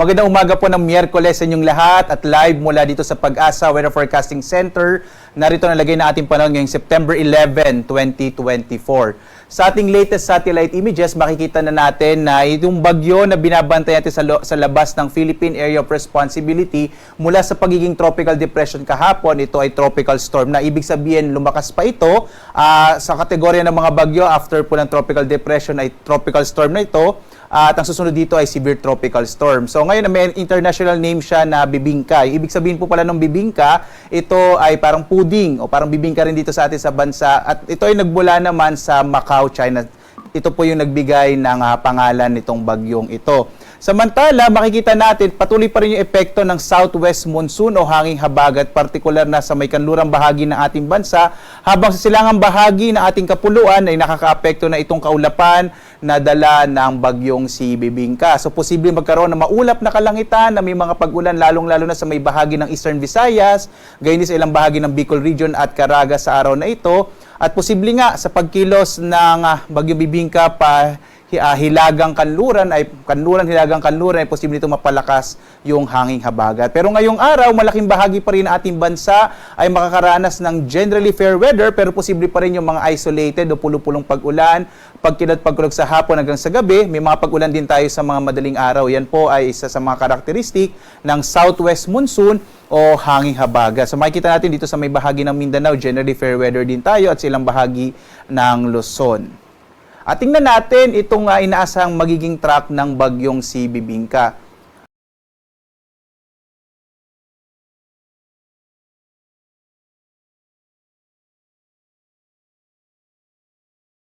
Magandang umaga po ng Miyerkules sa inyong lahat at live mula dito sa Pag-asa Weather Forecasting Center. Narito nalagay na ating panahon ngayong September 11, 2024. Sa ating latest satellite images, makikita na natin na itong bagyo na binabantay natin sa labas ng Philippine Area of Responsibility mula sa pagiging tropical depression kahapon, ito ay tropical storm na ibig sabihin lumakas pa ito sa kategorya ng mga bagyo after po ng tropical depression ay tropical storm na ito. At ang susunod dito ay severe tropical storm. So ngayon may international name siya na bibingka. Ibig sabihin po pala ng bibingka, ito ay parang puding o parang bibingka rin dito sa atin sa bansa. At ito ay nagmula naman sa Macau, China. Ito po yung nagbigay ng pangalan nitong bagyong ito. Samantala, makikita natin patuloy pa rin yung epekto ng southwest monsoon o hanging habagat, partikular na sa may kanlurang bahagi ng ating bansa, habang sa silangang bahagi ng ating kapuluan ay nakakaapekto na itong kaulapan na dala ng bagyong si Bibingka. So, posible magkaroon ng maulap na kalangitan na may mga pag-ulan lalong-lalo na sa may bahagi ng Eastern Visayas, gayon din sa ilang bahagi ng Bicol Region at Caraga sa araw na ito. At posible nga sa pagkilos ng bagyong Bibingka pa hilagang kanluran ay posible nito mapalakas yung hanging habagat. Pero ngayong araw, malaking bahagi pa rin ng ating bansa ay makakaranas ng generally fair weather, pero posible pa rin yung mga isolated o pulupulong pag-ulan, pagkulog sa hapon hanggang sa gabi. May mga pag-ulan din tayo sa mga madaling araw. Yan po ay isa sa mga karakteristik ng southwest monsoon o hanging habagat. So makikita natin dito sa may bahagi ng Mindanao, generally fair weather din tayo at sa ilang bahagi ng Luzon. At tingnan natin itong inaasahang magiging track ng bagyong si Bibingka.